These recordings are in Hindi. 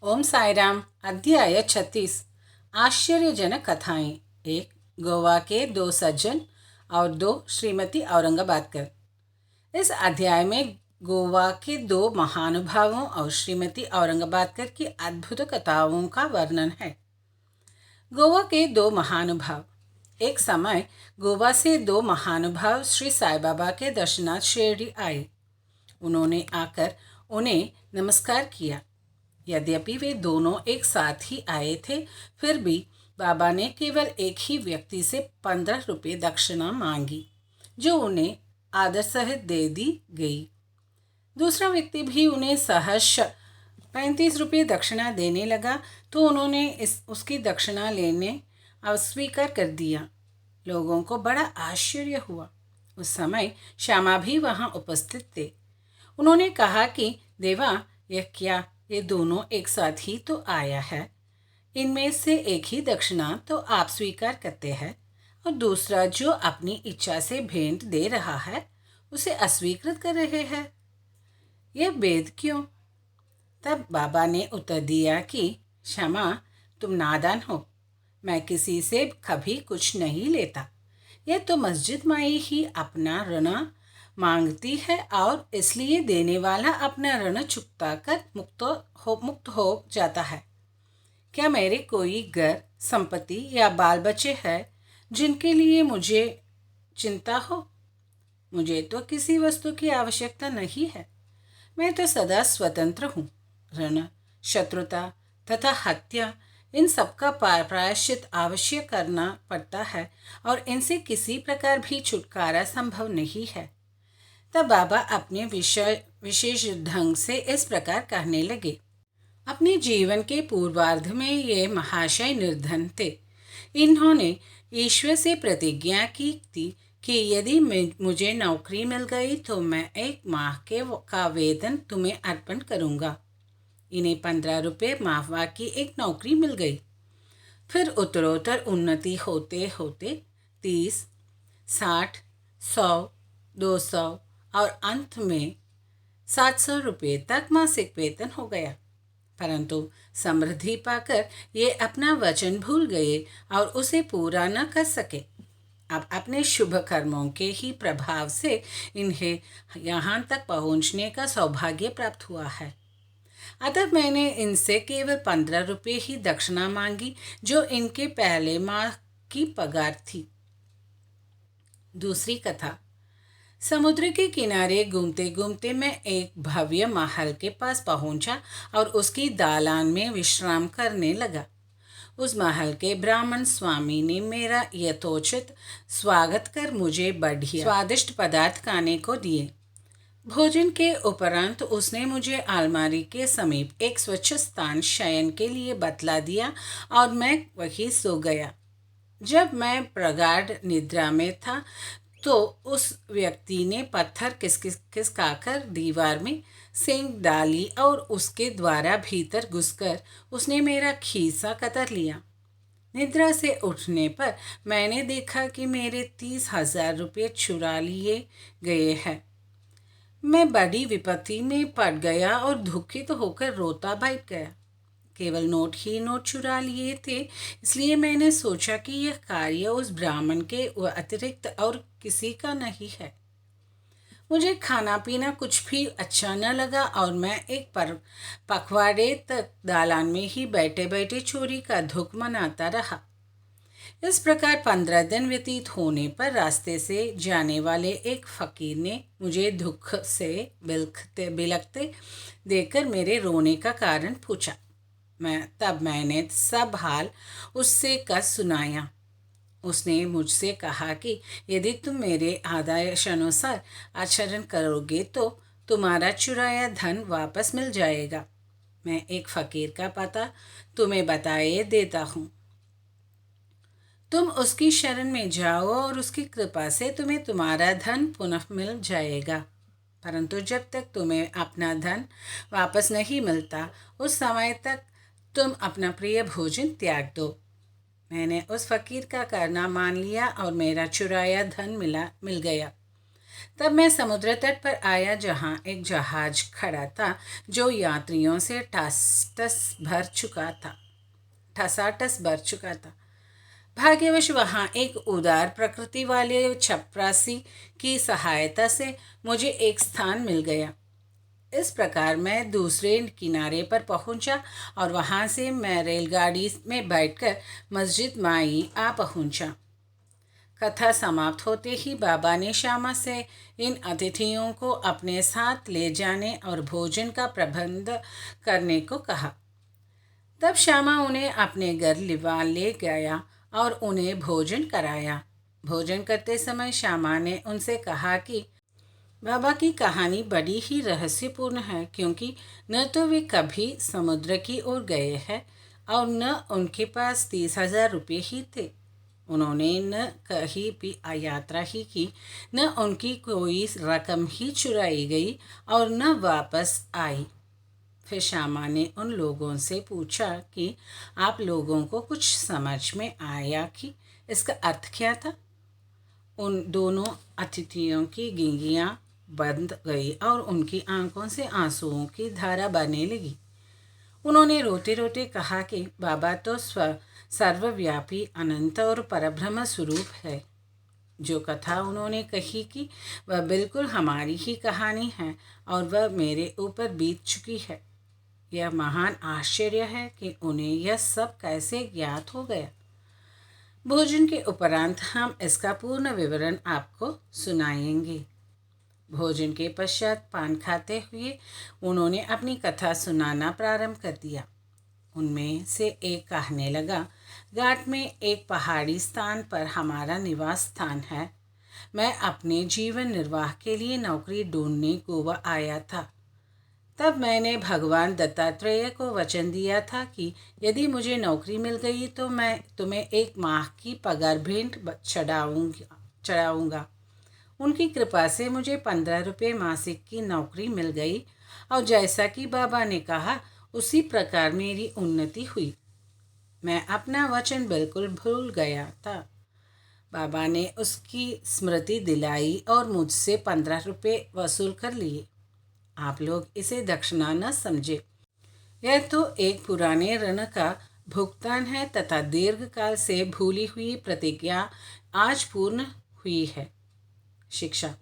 ओम साई राम। अध्याय 36। आश्चर्यजनक कथाएं। एक, गोवा के दो सज्जन और दो, श्रीमती औरंगाबादकर। इस अध्याय में गोवा के दो महानुभावों और श्रीमती औरंगाबादकर की अद्भुत कथाओं का वर्णन है। गोवा के दो महानुभाव। एक समय गोवा से दो महानुभाव श्री साई बाबा के दर्शनार्थ शिरडी आए। उन्होंने आकर उन्हें नमस्कार किया। यद्यपि वे दोनों एक साथ ही आए थे, फिर भी बाबा ने केवल एक ही व्यक्ति से 15 रुपये दक्षिणा मांगी, जो उन्हें आदर सहित दे दी गई। दूसरा व्यक्ति भी उन्हें सहर्ष 35 रुपये दक्षिणा देने लगा, तो उन्होंने उसकी दक्षिणा लेने अस्वीकार कर दिया। लोगों को बड़ा आश्चर्य हुआ। उस समय श्यामा भी वहाँ उपस्थित थे। उन्होंने कहा कि देवा, यह क्या, ये दोनों एक साथ ही तो आया है। इनमें से एक ही दक्षिणा तो आप स्वीकार करते हैं और दूसरा जो अपनी इच्छा से भेंट दे रहा है उसे अस्वीकृत कर रहे हैं। यह भेद क्यों? तब बाबा ने उत्तर दिया कि क्षमा, तुम नादान हो। मैं किसी से कभी कुछ नहीं लेता। यह तो मस्जिद माई ही अपना ऋण मांगती है और इसलिए देने वाला अपना ऋण चुकता कर मुक्त हो जाता है। क्या मेरे कोई घर, संपत्ति या बाल बच्चे हैं जिनके लिए मुझे चिंता हो? मुझे तो किसी वस्तु की आवश्यकता नहीं है। मैं तो सदा स्वतंत्र हूँ। ऋण, शत्रुता तथा हत्या, इन सबका प्रायश्चित अवश्य करना पड़ता है और इनसे किसी प्रकार भी छुटकारा संभव नहीं है। तब बाबा अपने विशेष ढंग से इस प्रकार कहने लगे। अपने जीवन के पूर्वार्ध में ये महाशय निर्धन थे। इन्होंने ईश्वर से प्रतिज्ञा की थी कि यदि मुझे नौकरी मिल गई तो मैं 1 माह का वेतन तुम्हें अर्पण करूँगा। इन्हें 15 रुपये माहवा की एक नौकरी मिल गई। फिर उत्तरोत्तर उन्नति होते होते 30, 60, 100, 200 और अंत में 700 रुपये तक मासिक वेतन हो गया। परंतु समृद्धि पाकर ये अपना वचन भूल गए और उसे पूरा न कर सके। अब अपने शुभ कर्मों के ही प्रभाव से इन्हें यहाँ तक पहुँचने का सौभाग्य प्राप्त हुआ है। अतः मैंने इनसे केवल 15 रुपये ही दक्षिणा मांगी, जो इनके पहले माह की पगार थी। दूसरी कथा। समुद्र के किनारे घूमते घूमते मैं एक भव्य महल के पास पहुंचा और उसकी दालान में विश्राम करने लगा। उस महल के ब्राह्मण स्वामी ने मेरा यथोचित स्वागत कर मुझे बढ़िया स्वादिष्ट पदार्थ खाने को दिए। भोजन के उपरांत उसने मुझे अलमारी के समीप एक स्वच्छ स्थान शयन के लिए बतला दिया और मैं वहीं सो गया। जब मैं प्रगाढ़ निद्रा में था तो उस व्यक्ति ने पत्थर खिसकाकर दीवार में सेंक डाली और उसके द्वारा भीतर घुसकर उसने मेरा खीसा कतर लिया। निद्रा से उठने पर मैंने देखा कि मेरे 30,000 रुपये चुरा लिए गए हैं। मैं बड़ी विपत्ति में पड़ गया और दुखित होकर रोता बैठ गया। केवल नोट ही नोट चुरा लिए थे, इसलिए मैंने सोचा कि यह कार्य उस ब्राह्मण के अतिरिक्त और किसी का नहीं है। मुझे खाना पीना कुछ भी अच्छा न लगा और मैं एक पखवाड़े तक दालान में ही बैठे बैठे चोरी का दुख मनाता रहा। इस प्रकार 15 दिन व्यतीत होने पर रास्ते से जाने वाले एक फकीर ने मुझे दुख से बिलखते देखकर मेरे रोने का कारण पूछा। मैंने सब हाल उससे कस सुनाया। उसने मुझसे कहा कि यदि तुम मेरे आदेशानुसार आचरण करोगे तो तुम्हारा चुराया धन वापस मिल जाएगा। मैं एक फकीर का पता तुम्हें बताए देता हूँ। तुम उसकी शरण में जाओ और उसकी कृपा से तुम्हें तुम्हारा धन पुनः मिल जाएगा। परंतु जब तक तुम्हें अपना धन वापस नहीं मिलता, उस समय तक तुम अपना प्रिय भोजन त्याग दो। मैंने उस फकीर का कहना मान लिया और मेरा चुराया धन मिल गया। तब मैं समुद्र तट पर आया जहाँ एक जहाज खड़ा था जो यात्रियों से ठसाठस भर चुका था। भाग्यवश वहाँ एक उदार प्रकृति वाले चपरासी की सहायता से मुझे एक स्थान मिल गया। इस प्रकार मैं दूसरे किनारे पर पहुंचा और वहां से मैं रेलगाड़ी में बैठकर मस्जिद माई आ पहुंचा। कथा समाप्त होते ही बाबा ने श्यामा से इन अतिथियों को अपने साथ ले जाने और भोजन का प्रबंध करने को कहा। तब श्यामा उन्हें अपने घर ले गया और उन्हें भोजन कराया। भोजन करते समय श्यामा ने उनसे कहा कि बाबा की कहानी बड़ी ही रहस्यपूर्ण है, क्योंकि न तो वे कभी समुद्र की ओर गए हैं और न उनके पास 30,000 रुपये ही थे। उन्होंने न कहीं भी यात्रा ही की, न उनकी कोई रकम ही चुराई गई और न वापस आई। फिर श्यामा ने उन लोगों से पूछा कि आप लोगों को कुछ समझ में आया कि इसका अर्थ क्या था? उन दोनों अतिथियों की गिंगियाँ बंद गई और उनकी आंखों से आंसुओं की धारा बहने लगी। उन्होंने रोते रोते कहा कि बाबा तो सर्वव्यापी अनंत और परब्रह्म स्वरूप है। जो कथा उन्होंने कही कि वह बिल्कुल हमारी ही कहानी है और वह मेरे ऊपर बीत चुकी है। यह महान आश्चर्य है कि उन्हें यह सब कैसे ज्ञात हो गया। भोजन के उपरांत हम इसका पूर्ण विवरण आपको सुनाएंगे। भोजन के पश्चात पान खाते हुए उन्होंने अपनी कथा सुनाना प्रारंभ कर दिया। उनमें से एक कहने लगा, घाट में एक पहाड़ी स्थान पर हमारा निवास स्थान है। मैं अपने जीवन निर्वाह के लिए नौकरी ढूंढने गोवा आया था। तब मैंने भगवान दत्तात्रेय को वचन दिया था कि यदि मुझे नौकरी मिल गई तो मैं तुम्हें 1 माह की पगार भेंट चढ़ाऊँगा। उनकी कृपा से मुझे 15 रुपये मासिक की नौकरी मिल गई और जैसा कि बाबा ने कहा उसी प्रकार मेरी उन्नति हुई। मैं अपना वचन बिल्कुल भूल गया था। बाबा ने उसकी स्मृति दिलाई और मुझसे 15 रुपये वसूल कर लिए। आप लोग इसे दक्षिणा न समझे। यह तो एक पुराने ऋण का भुगतान है तथा दीर्घकाल से भूली हुई प्रतिज्ञा आज पूर्ण हुई है। शिक्षा।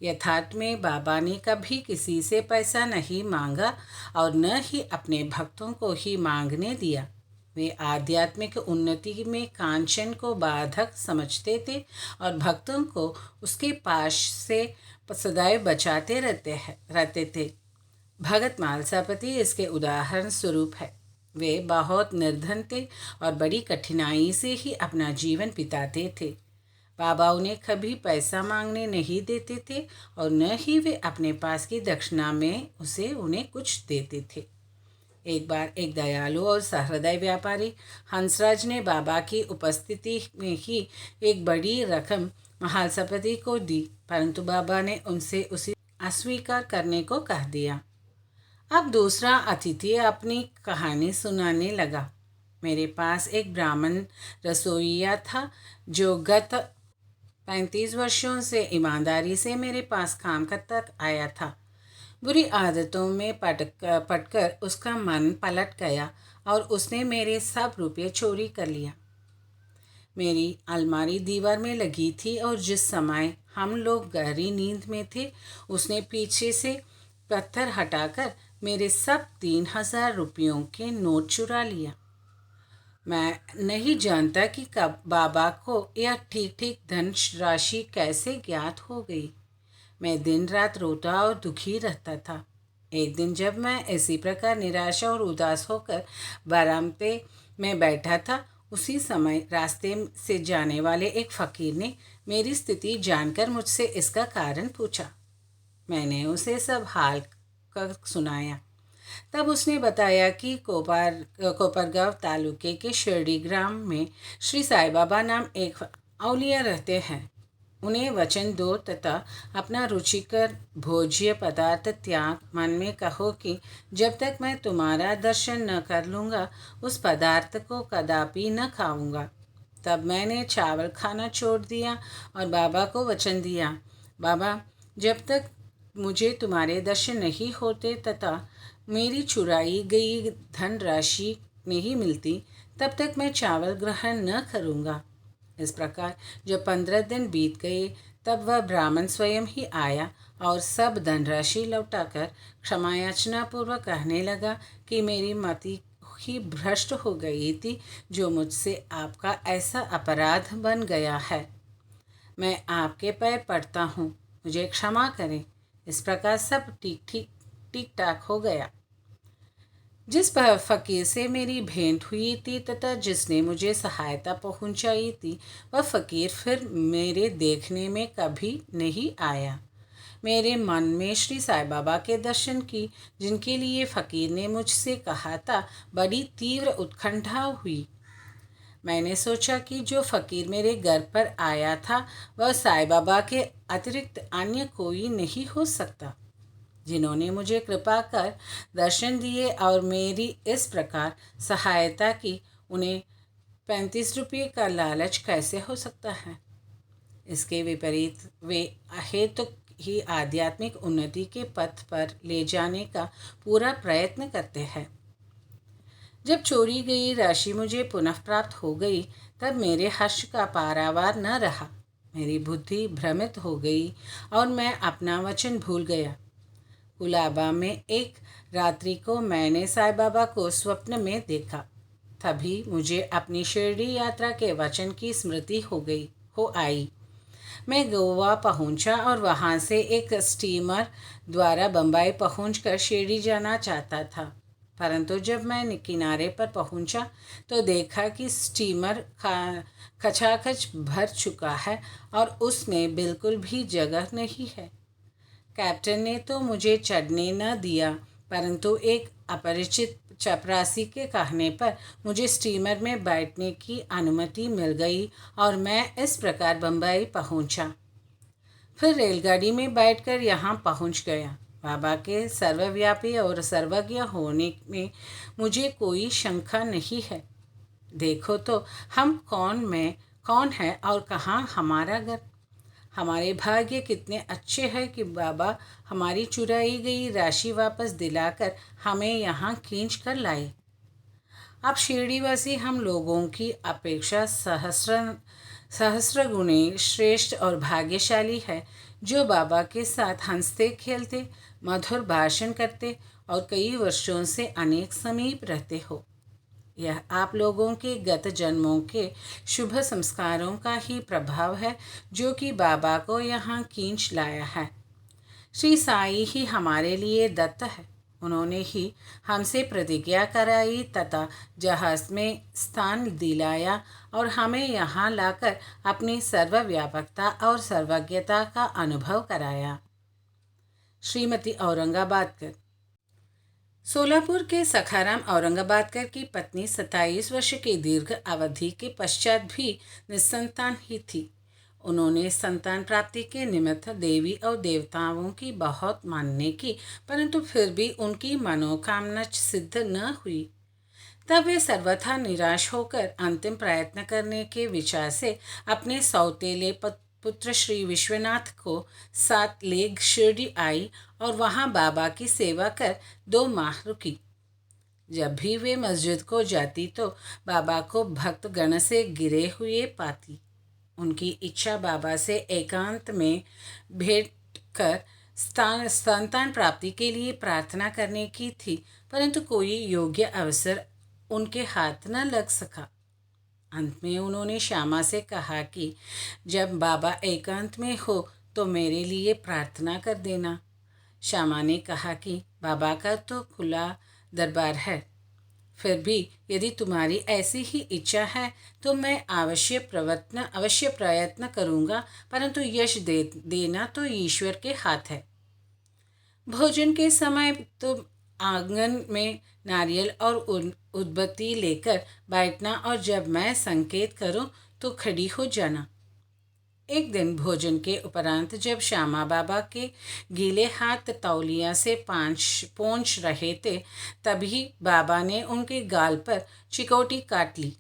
यथार्थ में बाबा ने कभी किसी से पैसा नहीं मांगा और न ही अपने भक्तों को ही मांगने दिया। वे आध्यात्मिक उन्नति में कांचन को बाधक समझते थे और भक्तों को उसके पास से सदैव बचाते रहते थे। भगत मालसापति इसके उदाहरण स्वरूप है। वे बहुत निर्धन थे और बड़ी कठिनाई से ही अपना जीवन बिताते थे। बाबा उन्हें कभी पैसा मांगने नहीं देते थे और न ही वे अपने पास की दक्षिणा में उन्हें कुछ देते थे। एक बार एक दयालु और सहृदय व्यापारी हंसराज ने बाबा की उपस्थिति में ही एक बड़ी रकम महालसापति को दी, परंतु बाबा ने उनसे उसे अस्वीकार करने को कह दिया। अब दूसरा अतिथि अपनी कहानी सुनाने लगा। मेरे पास एक ब्राह्मण रसोइया था जो गत 35 वर्षों से ईमानदारी से मेरे पास काम करता आया था। बुरी आदतों में पटकर उसका मन पलट गया और उसने मेरे सब रुपये चोरी कर लिया। मेरी अलमारी दीवार में लगी थी और जिस समय हम लोग गहरी नींद में थे उसने पीछे से पत्थर हटाकर मेरे सब 3,000 रुपयों के नोट चुरा लिया। मैं नहीं जानता कि कब बाबा को यह ठीक ठीक धन राशि कैसे ज्ञात हो गई। मैं दिन रात रोता और दुखी रहता था। एक दिन जब मैं इसी प्रकार निराशा और उदास होकर बरामदे में बैठा था, उसी समय रास्ते से जाने वाले एक फ़कीर ने मेरी स्थिति जानकर मुझसे इसका कारण पूछा। मैंने उसे सब हाल कर सुनाया। तब उसने बताया कि कोपरगांव तालुके के शिरडी ग्राम में श्री साईं बाबा नाम एक औलिया रहते हैं। उन्हें वचन दो तथा अपना रुचिकर भोज्य पदार्थ त्याग मन में कहो कि जब तक मैं तुम्हारा दर्शन न कर लूँगा उस पदार्थ को कदापि न खाऊंगा। तब मैंने चावल खाना छोड़ दिया और बाबा को वचन दिया, बाबा जब तक मुझे तुम्हारे दर्शन नहीं होते तथा मेरी चुराई गई धनराशि नहीं मिलती, तब तक मैं चावल ग्रहण न करूँगा। इस प्रकार जब 15 दिन बीत गए, तब वह ब्राह्मण स्वयं ही आया और सब धनराशि लौटाकर क्षमा याचना पूर्वक कहने लगा कि मेरी मति ही भ्रष्ट हो गई थी, जो मुझसे आपका ऐसा अपराध बन गया है। मैं आपके पैर पड़ता हूँ, मुझे क्षमा करें। इस प्रकार सब ठीक ठाक हो गया। जिस फकीर से मेरी भेंट हुई थी तथा जिसने मुझे सहायता पहुंचाई थी, वह फकीर फिर मेरे देखने में कभी नहीं आया। मेरे मन में श्री साईं बाबा के दर्शन की, जिनके लिए फकीर ने मुझसे कहा था, बड़ी तीव्र उत्कंठा हुई। मैंने सोचा कि जो फकीर मेरे घर पर आया था, वह साईं बाबा के अतिरिक्त अन्य कोई नहीं हो सकता, जिन्होंने मुझे कृपा कर दर्शन दिए और मेरी इस प्रकार सहायता की। उन्हें 35 रुपये का लालच कैसे हो सकता है? इसके विपरीत वे हेतु ही आध्यात्मिक उन्नति के पथ पर ले जाने का पूरा प्रयत्न करते हैं। जब चोरी गई राशि मुझे पुनः प्राप्त हो गई, तब मेरे हर्ष का पारावार न रहा। मेरी बुद्धि भ्रमित हो गई और मैं अपना वचन भूल गया। कुलाबा में एक रात्रि को मैंने साईं बाबा को स्वप्न में देखा। तभी मुझे अपनी शिरडी यात्रा के वचन की स्मृति हो आई। मैं गोवा पहुंचा और वहां से एक स्टीमर द्वारा बम्बई पहुंचकर शिरडी जाना चाहता था, परंतु जब मैं किनारे पर पहुंचा तो देखा कि स्टीमर खचाखच भर चुका है और उसमें बिल्कुल भी जगह नहीं है। कैप्टन ने तो मुझे चढ़ने न दिया, परंतु एक अपरिचित चपरासी के कहने पर मुझे स्टीमर में बैठने की अनुमति मिल गई और मैं इस प्रकार बम्बई पहुंचा। फिर रेलगाड़ी में बैठकर यहाँ पहुंच गया। बाबा के सर्वव्यापी और सर्वज्ञ होने में मुझे कोई शंका नहीं है। देखो तो हम कौन है और कहाँ हमारा घर। हमारे भाग्य कितने अच्छे हैं कि बाबा हमारी चुराई गई राशि वापस दिलाकर हमें यहाँ खींच कर लाए। अब शिरडीवासी हम लोगों की अपेक्षा सहस्र गुणे श्रेष्ठ और भाग्यशाली है, जो बाबा के साथ हंसते खेलते, मधुर भाषण करते और कई वर्षों से अनेक समीप रहते हो। यह आप लोगों के गत जन्मों के शुभ संस्कारों का ही प्रभाव है, जो कि बाबा को यहाँ खींच लाया है। श्री साई ही हमारे लिए दत्त है। उन्होंने ही हमसे प्रतिज्ञा कराई तथा जहाज में स्थान दिलाया और हमें यहाँ लाकर अपनी सर्वव्यापकता और सर्वज्ञता का अनुभव कराया। श्रीमती औरंगाबादकर। सोलापुर के सखाराम औरंगाबादकर की पत्नी 27 वर्ष की दीर्घ अवधि के पश्चात भी निस्संतान ही थी। उन्होंने संतान प्राप्ति के निमित्त देवी और देवताओं की बहुत मानने की, परंतु फिर भी उनकी मनोकामना सिद्ध न हुई। तब वे सर्वथा निराश होकर अंतिम प्रयत्न करने के विचार से अपने सौतेले पुत्र श्री विश्वनाथ को साथ ले शिरडी आई और वहाँ बाबा की सेवा कर 2 माह रुकी। जब भी वे मस्जिद को जाती तो बाबा को भक्त गण से घिरे हुए पाती। उनकी इच्छा बाबा से एकांत में भेंट कर संतान प्राप्ति के लिए प्रार्थना करने की थी, परंतु कोई योग्य अवसर उनके हाथ न लग सका। अंत में उन्होंने श्यामा से कहा कि जब बाबा एकांत में हो तो मेरे लिए प्रार्थना कर देना। श्यामा ने कहा कि बाबा का तो खुला दरबार है, फिर भी यदि तुम्हारी ऐसी ही इच्छा है तो मैं अवश्य प्रयत्न करूँगा, परंतु यश देना तो ईश्वर के हाथ है। भोजन के समय तुम आंगन में नारियल और उदबत्ती लेकर बैठना और जब मैं संकेत करूं तो खड़ी हो जाना। एक दिन भोजन के उपरांत जब श्यामा बाबा के गीले हाथ तौलिया से पोंछ रहे थे, तभी बाबा ने उनके गाल पर चिकोटी काट ली।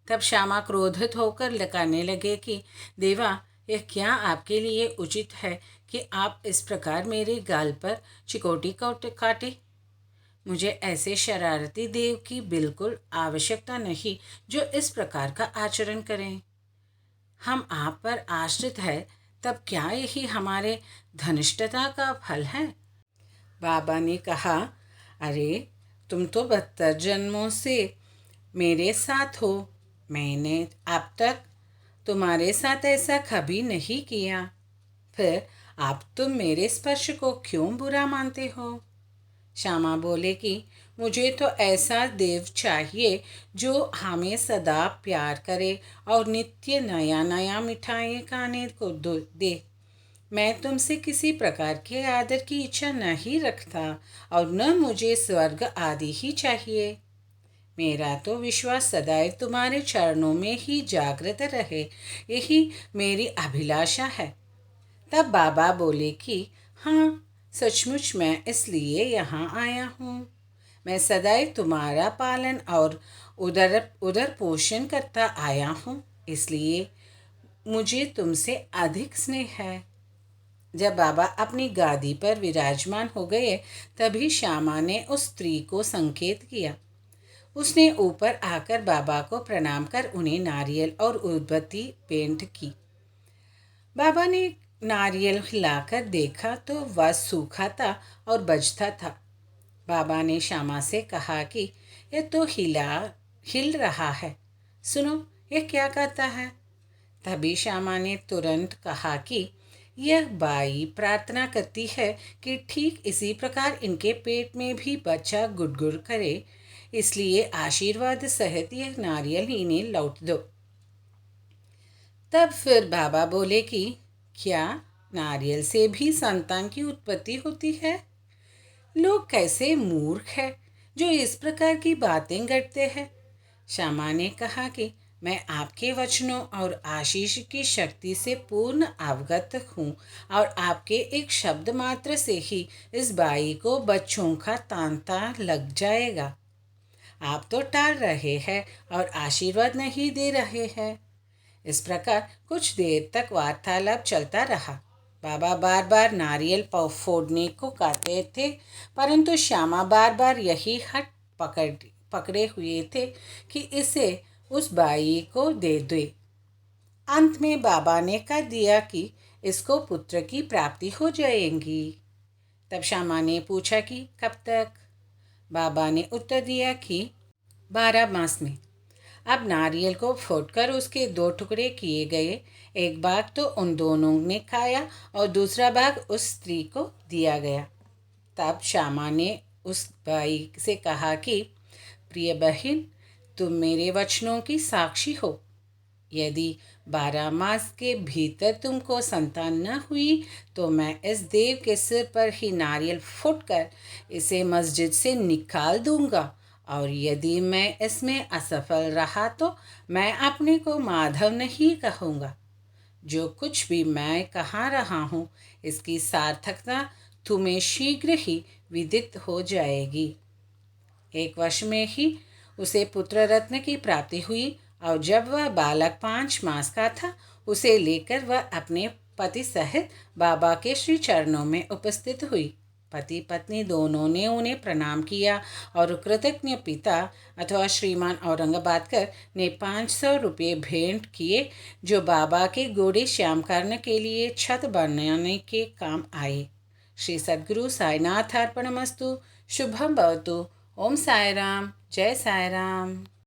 तब श्यामा क्रोधित होकर लकाने लगे कि देवा, यह क्या आपके लिए उचित है कि आप इस प्रकार मेरे गाल पर चिकोटी काटे? मुझे ऐसे शरारती देव की बिल्कुल आवश्यकता नहीं जो इस प्रकार का आचरण करें। हम आप पर आश्रित है, तब क्या यही हमारे धनिष्ठता का फल है? बाबा ने कहा, अरे तुम तो 72 जन्मों से मेरे साथ हो। मैंने अब तक तुम्हारे साथ ऐसा कभी नहीं किया, फिर आप तुम मेरे स्पर्श को क्यों बुरा मानते हो? श्यामा बोले कि मुझे तो ऐसा देव चाहिए जो हमें सदा प्यार करे और नित्य नया नया मिठाई खाने को दे। मैं तुमसे किसी प्रकार के आदर की इच्छा नहीं रखता और न मुझे स्वर्ग आदि ही चाहिए। मेरा तो विश्वास सदैव तुम्हारे चरणों में ही जागृत रहे, यही मेरी अभिलाषा है। तब बाबा बोले कि हाँ, सचमुच मैं इसलिए यहाँ आया हूँ। मैं सदैव तुम्हारा पालन और उदर उदर पोषण करता आया हूँ, इसलिए मुझे तुमसे अधिक स्नेह है। जब बाबा अपनी गादी पर विराजमान हो गए, तभी श्यामा ने उस स्त्री को संकेत किया। उसने ऊपर आकर बाबा को प्रणाम कर उन्हें नारियल और उदबत्ती भेंट की। बाबा ने नारियल हिलाकर देखा तो वह सूखा था और बजता था। बाबा ने श्यामा से कहा कि यह तो हिल रहा है, सुनो यह क्या करता है? तभी श्यामा ने तुरंत कहा कि यह बाई प्रार्थना करती है कि ठीक इसी प्रकार इनके पेट में भी बच्चा गुड़गुड़ करे, इसलिए आशीर्वाद सहित यह नारियल इन्हें लौट दो। तब फिर बाबा बोले कि क्या नारियल से भी संतान की उत्पत्ति होती है? लोग कैसे मूर्ख है जो इस प्रकार की बातें करते हैं। श्यामा ने कहा कि मैं आपके वचनों और आशीष की शक्ति से पूर्ण अवगत हूँ और आपके एक शब्द मात्र से ही इस बाई को बच्चों का तांता लग जाएगा। आप तो टाल रहे हैं और आशीर्वाद नहीं दे रहे हैं। इस प्रकार कुछ देर तक वार्तालाप चलता रहा। बाबा बार बार नारियल फोड़ने को कहते थे, परंतु श्यामा बार बार यही हट पकड़े हुए थे कि इसे उस बाई को दे दे। अंत में बाबा ने कह दिया कि इसको पुत्र की प्राप्ति हो जाएगी। तब श्यामा ने पूछा कि कब तक? बाबा ने उत्तर दिया कि 12 मास में। अब नारियल को फोड़कर उसके 2 टुकड़े किए गए। एक भाग तो उन दोनों ने खाया और दूसरा भाग उस स्त्री को दिया गया। तब श्यामा ने उस भाई से कहा कि प्रिय बहन, तुम मेरे वचनों की साक्षी हो। यदि 12 मास के भीतर तुमको संतान न हुई तो मैं इस देव के सिर पर ही नारियल फूटकर इसे मस्जिद से निकाल दूंगा, और यदि मैं इसमें असफल रहा तो मैं अपने को माधव नहीं कहूँगा। जो कुछ भी मैं कहा रहा हूँ, इसकी सार्थकता तुम्हें शीघ्र ही विदित हो जाएगी। 1 वर्ष में ही उसे पुत्र रत्न की प्राप्ति हुई और जब वह बालक 5 मास का था, उसे लेकर वह अपने पति सहित बाबा के श्री चरणों में उपस्थित हुई। पति पत्नी दोनों ने उन्हें प्रणाम किया और कृतज्ञ पिता अथवा श्रीमान औरंगाबादकर ने 500 रुपये भेंट किए, जो बाबा के गोड़े श्याम करने के लिए छत बनाने के काम आए। श्री सद्गुरु साईनाथ अर्पणमस्तु। शुभम भवतु। ओम साई राम। जय साई राम।